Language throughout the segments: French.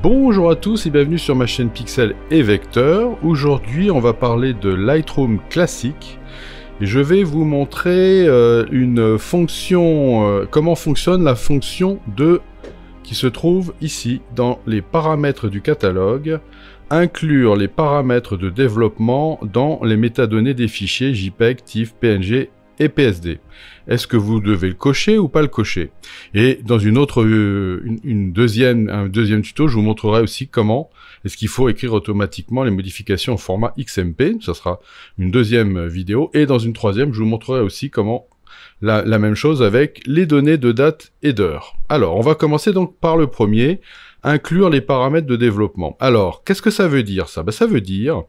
Bonjour à tous et bienvenue sur ma chaîne Pixel et Vecteur. Aujourd'hui on va parler de Lightroom classique et je vais vous montrer une fonction, comment fonctionne la fonction qui se trouve ici dans les paramètres du catalogue, inclure les paramètres de développement dans les métadonnées des fichiers JPEG, TIFF, PNG et PSD. Est-ce que vous devez le cocher ou pas le cocher? Et dans un deuxième tuto, je vous montrerai aussi comment est-ce qu'il faut écrire automatiquement les modifications au format XMP. Ça sera une deuxième vidéo. Et dans une troisième, je vous montrerai aussi comment la même chose avec les données de date et d'heure. Alors, on va commencer donc par le premier. Inclure les paramètres de développement. Alors, qu'est-ce que ça veut dire ça? Ça veut dire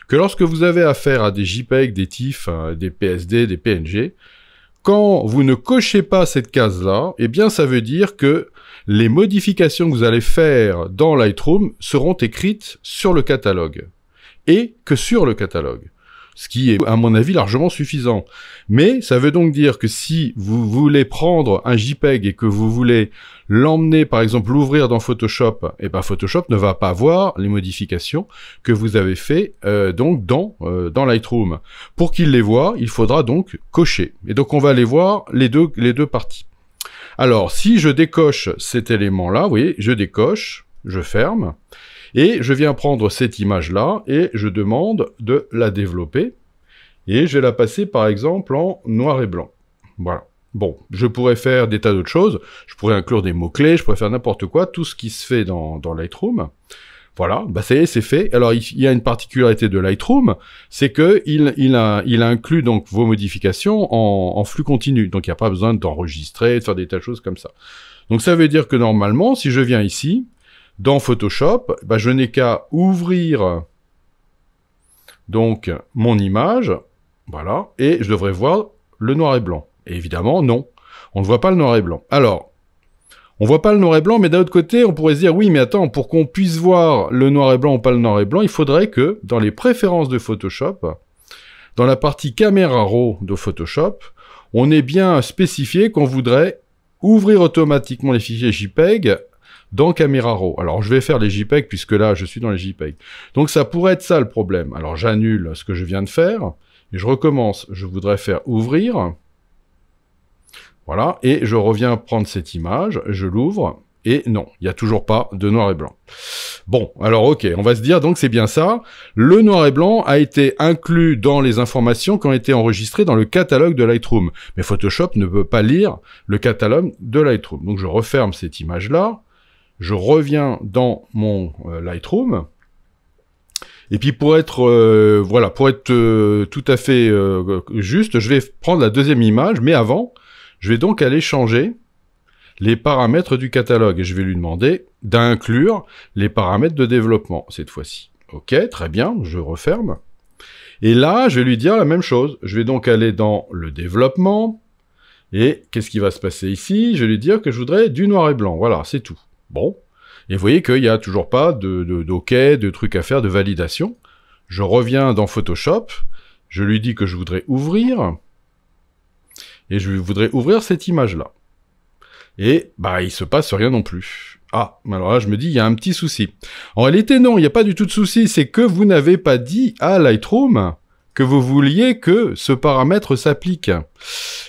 que lorsque vous avez affaire à des JPEG, des TIFF, des PSD, des PNG, quand vous ne cochez pas cette case-là, eh bien ça veut dire que les modifications que vous allez faire dans Lightroom seront écrites sur le catalogue. Et que sur le catalogue. Ce qui est, à mon avis, largement suffisant. Mais ça veut donc dire que si vous voulez prendre un JPEG et que vous voulez l'emmener, par exemple, l'ouvrir dans Photoshop, et ben Photoshop ne va pas voir les modifications que vous avez fait donc dans Lightroom. Pour qu'il les voie, il faudra donc cocher. Et donc on va aller voir les deux parties. Alors, si je décoche cet élément-là, vous voyez, je décoche, je ferme. Et je viens prendre cette image-là et je demande de la développer. Et je vais la passer par exemple en noir et blanc. Voilà. Bon, je pourrais faire des tas d'autres choses. Je pourrais inclure des mots-clés, je pourrais faire n'importe quoi. Tout ce qui se fait dans Lightroom. Voilà, bah ça y est, c'est fait. Alors, il y a une particularité de Lightroom, c'est que il inclut donc vos modifications en flux continu. Donc, il n'y a pas besoin d'enregistrer, de faire des tas de choses comme ça. Donc, ça veut dire que normalement, si je viens ici, dans Photoshop, bah, je n'ai qu'à ouvrir donc mon image, voilà, et je devrais voir le noir et blanc. Et évidemment, non, on ne voit pas le noir et blanc. Alors, on ne voit pas le noir et blanc, mais d'un autre côté, on pourrait se dire, oui, mais attends, pour qu'on puisse voir le noir et blanc ou pas le noir et blanc, il faudrait que, dans les préférences de Photoshop, dans la partie caméra raw de Photoshop, on ait bien spécifié qu'on voudrait ouvrir automatiquement les fichiers JPEG dans Camera Raw. Alors, je vais faire les JPEG, puisque là, je suis dans les JPEG. Donc, ça pourrait être ça, le problème. Alors, j'annule ce que je viens de faire, et je recommence. Je voudrais faire ouvrir. Voilà, et je reviens prendre cette image, je l'ouvre, et non, il n'y a toujours pas de noir et blanc. Bon, alors, ok, on va se dire, donc, c'est bien ça. Le noir et blanc a été inclus dans les informations qui ont été enregistrées dans le catalogue de Lightroom. Mais Photoshop ne peut pas lire le catalogue de Lightroom. Donc, je referme cette image-là. Je reviens dans mon Lightroom, et puis pour être tout à fait juste, je vais prendre la deuxième image, mais avant, je vais donc aller changer les paramètres du catalogue, et je vais lui demander d'inclure les paramètres de développement, cette fois-ci. Ok, très bien, je referme. Et là, je vais lui dire la même chose. Je vais donc aller dans le développement, et qu'est-ce qui va se passer ici? Je vais lui dire que je voudrais du noir et blanc, voilà, c'est tout. Bon, et vous voyez qu'il n'y a toujours pas d'OK, de trucs à faire, de validation. Je reviens dans Photoshop, je lui dis que je voudrais ouvrir, et je voudrais ouvrir cette image-là. Et, bah, il se passe rien non plus. Ah, alors là, je me dis, il y a un petit souci. En réalité, non, il n'y a pas du tout de souci, c'est que vous n'avez pas dit à Lightroom que vous vouliez que ce paramètre s'applique.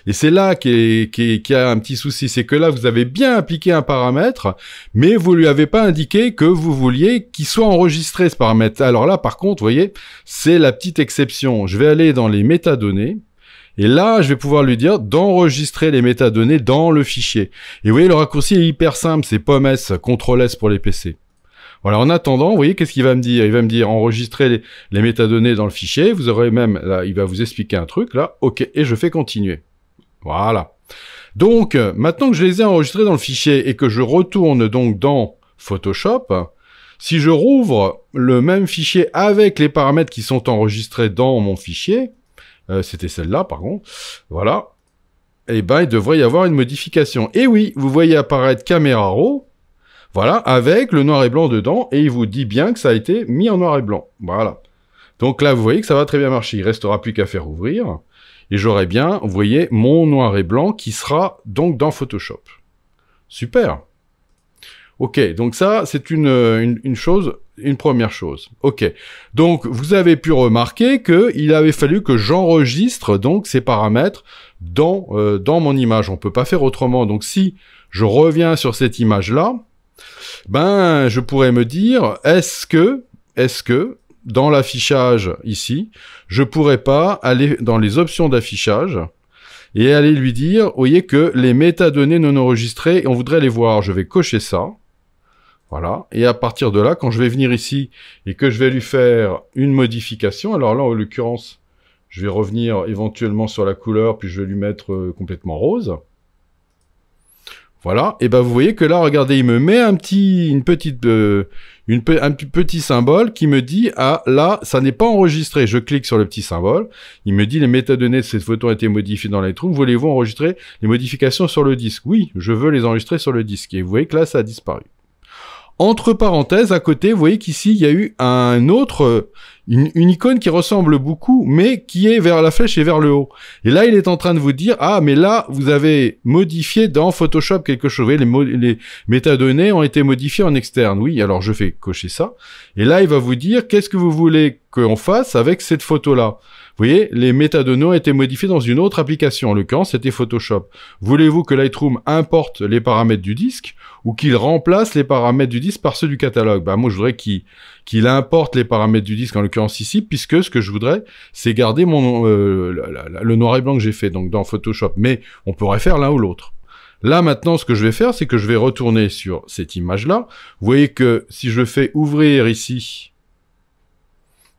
Et c'est là qu'il y a un petit souci, c'est que là, vous avez bien appliqué un paramètre, mais vous lui avez pas indiqué que vous vouliez qu'il soit enregistré, ce paramètre. Alors là, par contre, vous voyez, c'est la petite exception. Je vais aller dans les métadonnées, et là, je vais pouvoir lui dire d'enregistrer les métadonnées dans le fichier. Et vous voyez, le raccourci est hyper simple, c'est POM-S, CTRL-S pour les PC. Voilà, en attendant, vous voyez, qu'est-ce qu'il va me dire? Il va me dire enregistrer les métadonnées dans le fichier. Vous aurez même, là, il va vous expliquer un truc, là. OK, et je fais continuer. Voilà. Donc, maintenant que je les ai enregistrés dans le fichier et que je retourne donc dans Photoshop, si je rouvre le même fichier avec les paramètres qui sont enregistrés dans mon fichier, c'était celle-là, pardon, voilà, eh ben, il devrait y avoir une modification. Et oui, vous voyez apparaître Camera Raw, voilà, avec le noir et blanc dedans, et il vous dit bien que ça a été mis en noir et blanc. Voilà. Donc là, vous voyez que ça va très bien marcher. Il restera plus qu'à faire ouvrir. Et j'aurai bien, vous voyez, mon noir et blanc qui sera donc dans Photoshop. Super. Ok, donc ça, c'est une chose, une première chose. Ok, donc vous avez pu remarquer qu'il avait fallu que j'enregistre donc ces paramètres dans mon image. On peut pas faire autrement. Donc si je reviens sur cette image-là, ben je pourrais me dire, est-ce que dans l'affichage ici, je pourrais pas aller dans les options d'affichage et aller lui dire, vous voyez que les métadonnées non enregistrées, on voudrait les voir. Je vais cocher ça. Voilà. Et à partir de là, quand je vais venir ici et que je vais lui faire une modification, alors là, en l'occurrence, je vais revenir éventuellement sur la couleur, puis je vais lui mettre complètement rose. Voilà. Et ben vous voyez que là, regardez, il me met un petit symbole qui me dit, ah là, ça n'est pas enregistré. Je clique sur le petit symbole. Il me dit, les métadonnées de cette photo ont été modifiées dans Lightroom. Voulez-vous enregistrer les modifications sur le disque? Oui, je veux les enregistrer sur le disque. Et vous voyez que là, ça a disparu. Entre parenthèses, à côté, vous voyez qu'ici, il y a eu une icône qui ressemble beaucoup, mais qui est vers la flèche et vers le haut. Et là, il est en train de vous dire, ah, mais là, vous avez modifié dans Photoshop quelque chose. Vous voyez, les métadonnées ont été modifiées en externe. Oui, alors je fais cocher ça. Et là, il va vous dire, qu'est-ce que vous voulez qu'on fasse avec cette photo-là? Vous voyez, les métadonnées ont été modifiées dans une autre application. En l'occurrence, c'était Photoshop. Voulez-vous que Lightroom importe les paramètres du disque ou qu'il remplace les paramètres du disque par ceux du catalogue? Bah, moi, je voudrais qu'il importe les paramètres du disque, en l'occurrence ici, puisque ce que je voudrais, c'est garder le noir et blanc que j'ai fait, donc dans Photoshop. Mais on pourrait faire l'un ou l'autre. Là, maintenant, ce que je vais faire, c'est que je vais retourner sur cette image-là. Vous voyez que si je fais ouvrir ici,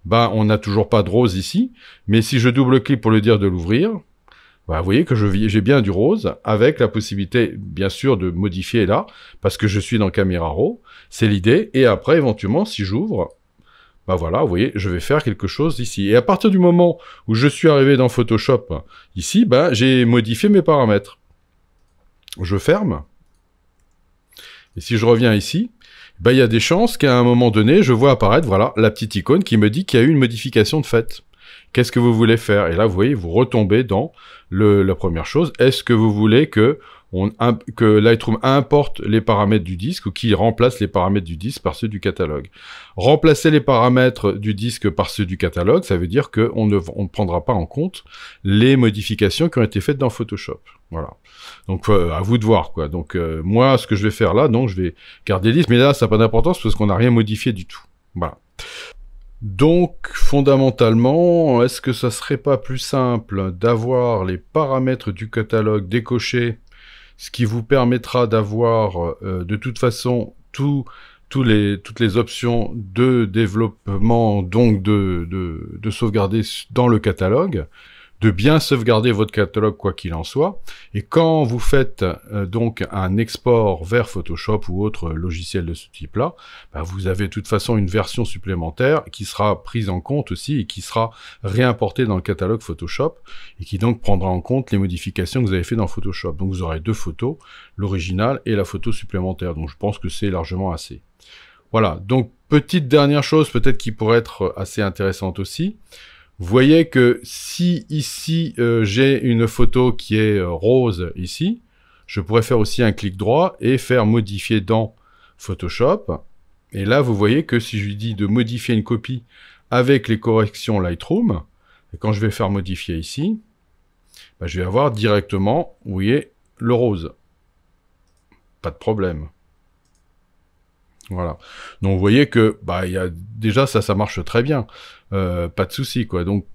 ben, on n'a toujours pas de rose ici, mais si je double-clique pour lui dire de l'ouvrir, ben, vous voyez que j'ai bien du rose, avec la possibilité, bien sûr, de modifier là, parce que je suis dans Camera Raw, c'est l'idée, et après, éventuellement, si j'ouvre, ben voilà, vous voyez, je vais faire quelque chose ici. Et à partir du moment où je suis arrivé dans Photoshop, ici, ben, j'ai modifié mes paramètres. Je ferme, et si je reviens ici, ben, il y a des chances qu'à un moment donné, je vois apparaître, voilà, la petite icône qui me dit qu'il y a eu une modification de fait. Qu'est-ce que vous voulez faire? Et là, vous voyez, vous retombez dans la première chose. Est-ce que vous voulez que Lightroom importe les paramètres du disque ou qu'il remplace les paramètres du disque par ceux du catalogue? Remplacer les paramètres du disque par ceux du catalogue, ça veut dire qu'on ne prendra pas en compte les modifications qui ont été faites dans Photoshop. Voilà. Donc, à vous de voir, quoi. Donc, moi, ce que je vais faire là, donc, je vais garder liste, mais là, ça n'a pas d'importance parce qu'on n'a rien modifié du tout. Voilà. Donc, fondamentalement, est-ce que ça serait pas plus simple d'avoir les paramètres du catalogue décochés, ce qui vous permettra d'avoir, de toute façon, toutes les options de développement, donc de sauvegarder dans le catalogue, de bien sauvegarder votre catalogue quoi qu'il en soit, et quand vous faites donc un export vers Photoshop ou autre logiciel de ce type-là, bah, vous avez de toute façon une version supplémentaire qui sera prise en compte aussi et qui sera réimportée dans le catalogue Photoshop et qui donc prendra en compte les modifications que vous avez fait dans Photoshop. Donc vous aurez deux photos, l'original et la photo supplémentaire, donc je pense que c'est largement assez. Voilà, donc petite dernière chose peut-être qui pourrait être assez intéressante aussi. Vous voyez que si ici j'ai une photo qui est rose ici, je pourrais faire aussi un clic droit et faire modifier dans Photoshop. Et là, vous voyez que si je lui dis de modifier une copie avec les corrections Lightroom, et quand je vais faire modifier ici, bah, je vais avoir directement, vous voyez, le rose. Pas de problème. Voilà. Donc vous voyez que bah déjà ça marche très bien, pas de souci quoi. Donc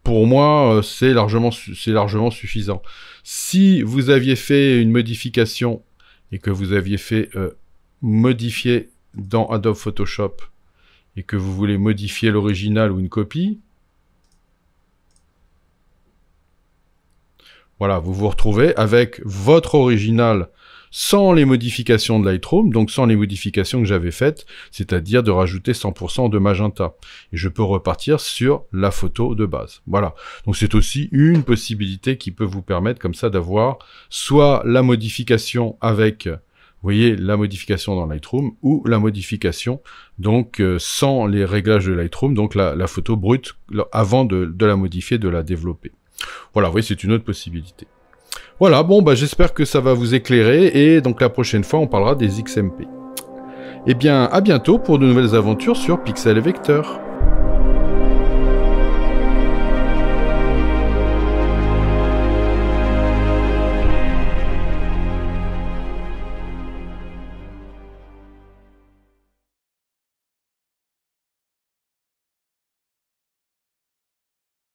pour moi c'est largement suffisant. Si vous aviez fait une modification et que vous aviez fait modifier dans Adobe Photoshop et que vous voulez modifier l'original ou une copie, voilà, vous vous retrouvez avec votre original sans les modifications de Lightroom, donc sans les modifications que j'avais faites, c'est-à-dire de rajouter 100% de magenta. Et je peux repartir sur la photo de base. Voilà. Donc c'est aussi une possibilité qui peut vous permettre comme ça d'avoir soit la modification avec, vous voyez, la modification dans Lightroom, ou la modification donc sans les réglages de Lightroom, donc la photo brute, avant de la modifier, de la développer. Voilà, vous voyez, c'est une autre possibilité. Voilà, bon, bah, j'espère que ça va vous éclairer, et donc la prochaine fois, on parlera des XMP. Eh bien, à bientôt pour de nouvelles aventures sur Pixel et Vecteur.